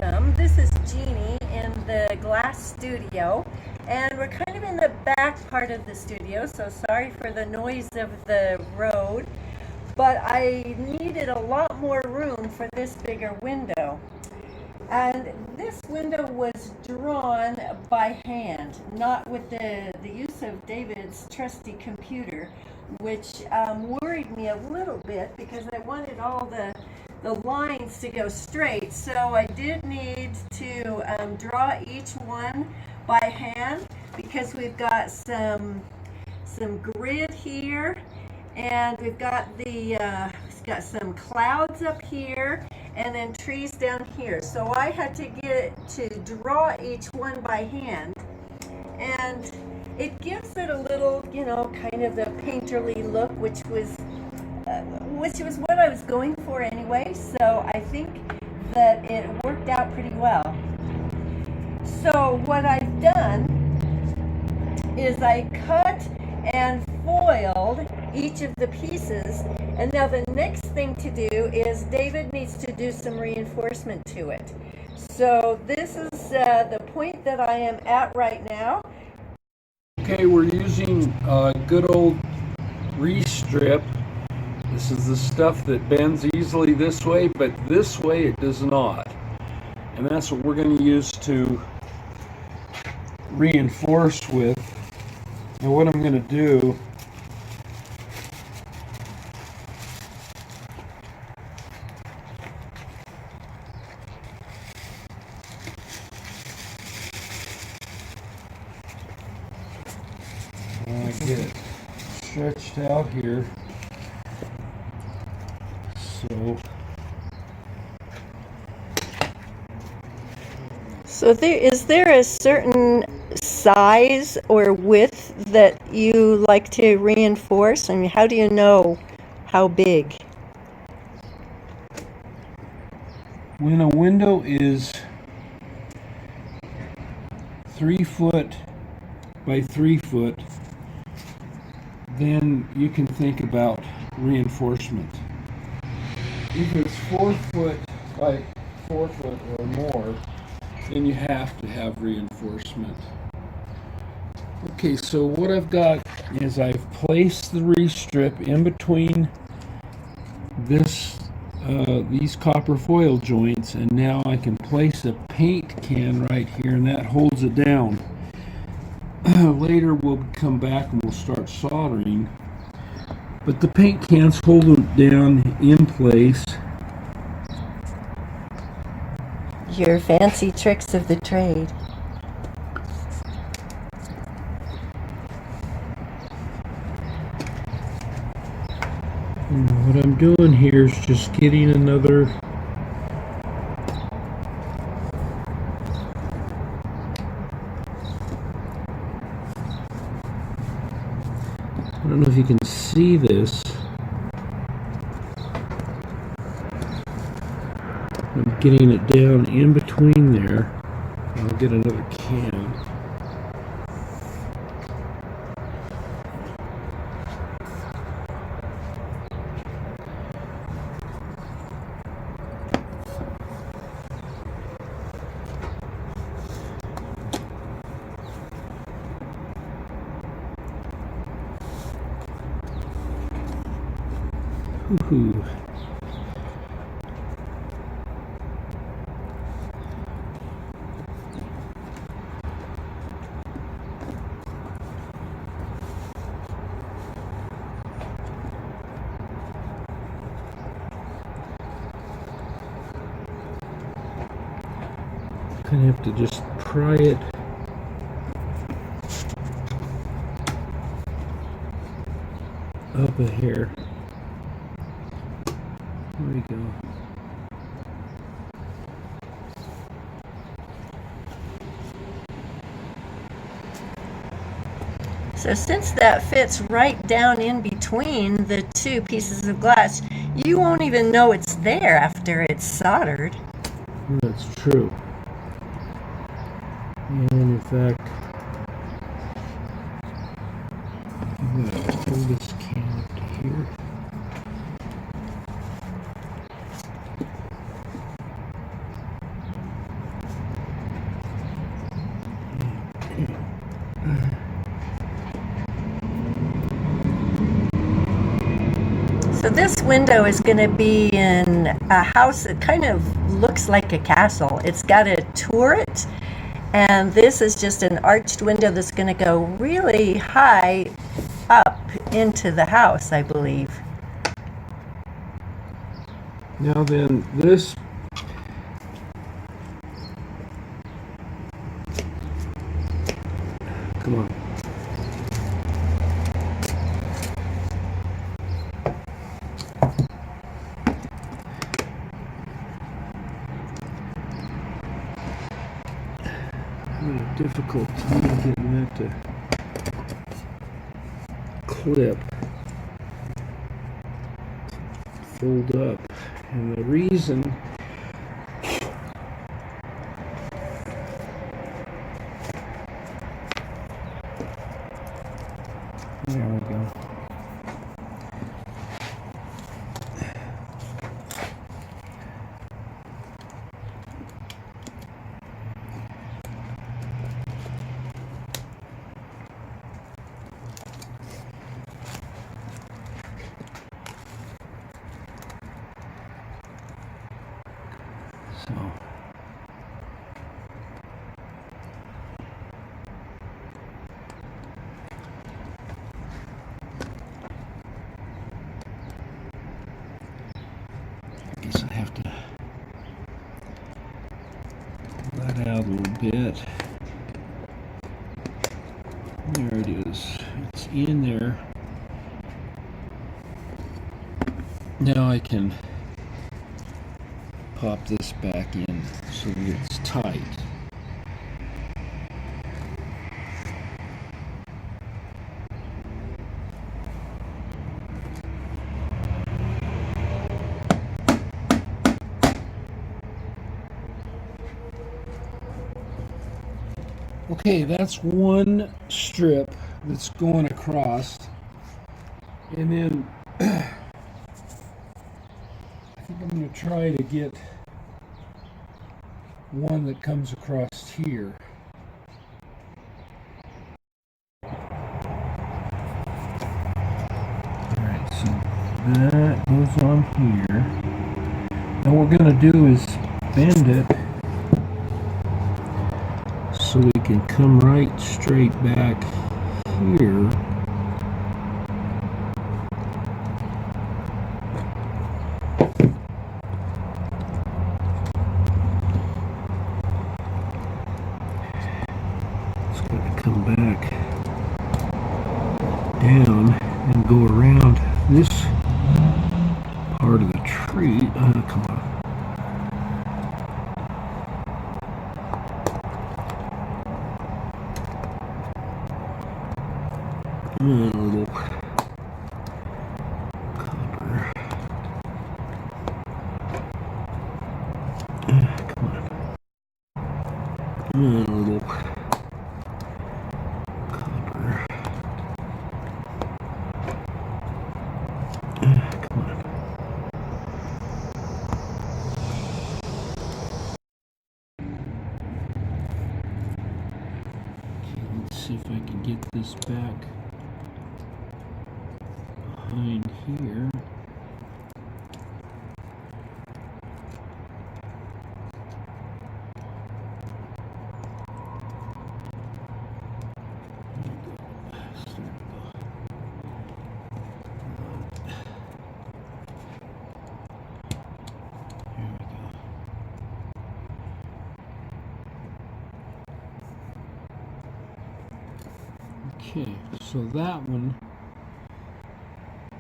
welcome. This is Jeanne in the glass studio, and we're kind of in the back part of the studio, so sorry for the noise of the road, but I needed a lot more room for this bigger window. And this window was drawn by hand, not with the use of David's trusty computer, which worried me a little bit because I wanted all the lines to go straight. So I did need to draw each one by hand because we've got some grid here, and we've got some clouds up here, and then trees down here. So I had to get to draw each one by hand, and it gives it a little, kind of the painterly look, which was what I was going for anyway. So I think that it worked out pretty well. So what I've done is I cut and foiled each of the pieces, and now the next thing to do is David needs to do some reinforcement to it. So this is the point that I am at right now. Okay, we're using good old Restrip. This is the stuff that bends easily this way, but this way it does not. And that's what we're going to use to reinforce with. And what I'm going to do I get it stretched out here. So is there a certain size or width that you like to reinforce? I mean, how do you know how big? When a window is 3 foot by 3 foot, then you can think about reinforcement. If it's 4 foot by 4 foot or more, then you have to have reinforcement. Okay, so what I've got is I've placed the Restrip in between these copper foil joints, and now I can place a paint can right here, and that holds it down. Later we'll come back and we'll start soldering, but the paint cans hold it down in place. Your fancy tricks of the trade. And what I'm doing here is just getting another I don't know if you can see this. I'm getting it down in between there. I'll get another can. Woohoo. Kind of have to just pry it up a hair. There we go. So since that fits right down in between the two pieces of glass, you won't even know it's there after it's soldered. That's true. And in fact, I'm going to pull this can up to here. So this window is going to be in a house that kind of looks like a castle. It's got a turret, and this is just an arched window that's going to go really high up into the house, I believe. Now then, this come on. I'm having a difficult time getting that to clip, fold up, and the reason there we go. So I guess I have to pull that out a little bit. There it is. It's in there. Now I can pop this back in so that it's tight. Okay, that's one strip that's going across, and then I think I'm going to try to get one that comes across here. Alright, so that goes on here. And what we're going to do is bend it so we can come right straight back here. It's going to come back down and go around this part of the tree. Come on. And a little copper. Come on. And a little copper. Come on. Okay, let's see if I can get this back behind here. Okay, so that one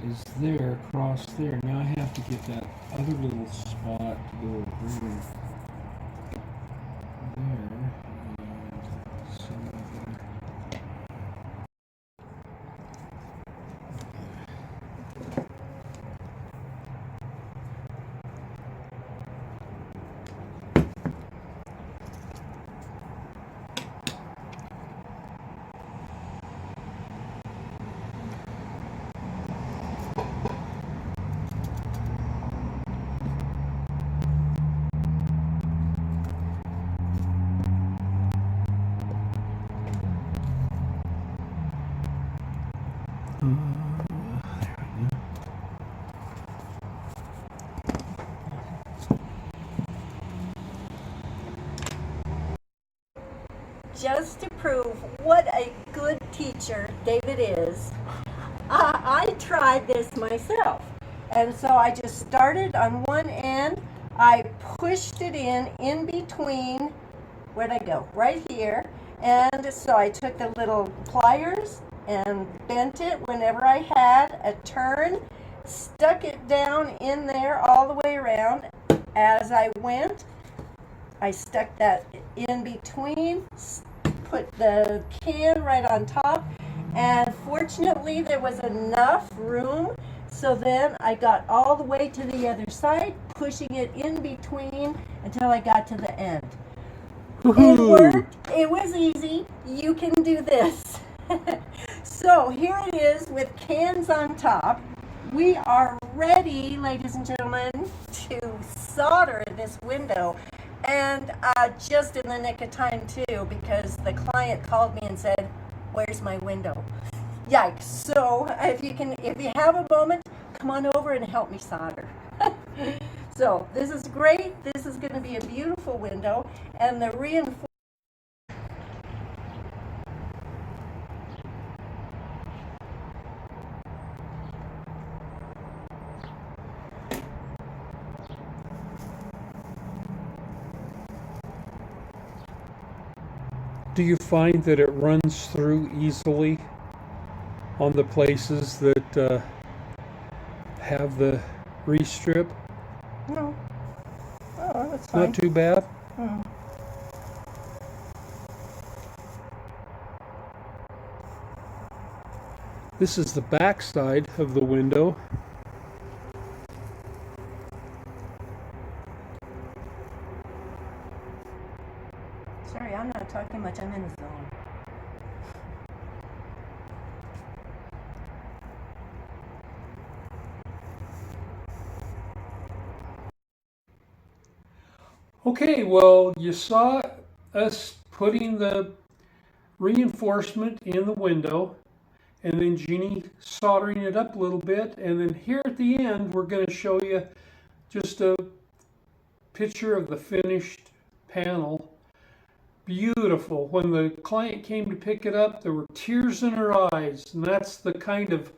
is there, across there. Now I have to get that other little spot to go over there. And some other. just to prove what a good teacher David is, I tried this myself. And so I just started on one end. I pushed it in between, where'd I go? Right here. And so I took the little pliers and bent it whenever I had a turn, stuck it down in there all the way around. As I went, I stuck that in between, put the can right on top, and fortunately there was enough room, so then I got all the way to the other side, pushing it in between until I got to the end. It worked. It was easy. You can do this. So here it is with cans on top. We are ready, ladies and gentlemen, to solder this window. And just in the nick of time too, because the client called me and said, "Where's my window?" Yikes. So if you have a moment, come on over and help me solder. So this is great. This is going to be a beautiful window, and the reinforcement. Do you find that it runs through easily on the places that have the restrip? No. Oh, that's fine. Not too bad? Hmm. This is the back side of the window. Sorry, I'm not talking much. I'm in the zone. Okay, well, you saw us putting the reinforcement in the window, and then Jeannie soldering it up a little bit, and then here at the end we're going to show you just a picture of the finished panel. Beautiful. When the client came to pick it up, there were tears in her eyes, and that's the kind of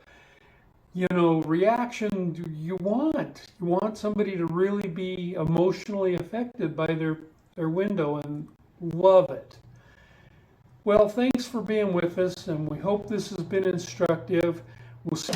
reaction you want. You want somebody to really be emotionally affected by their window and love it. Well, thanks for being with us, and we hope this has been instructive. We'll see.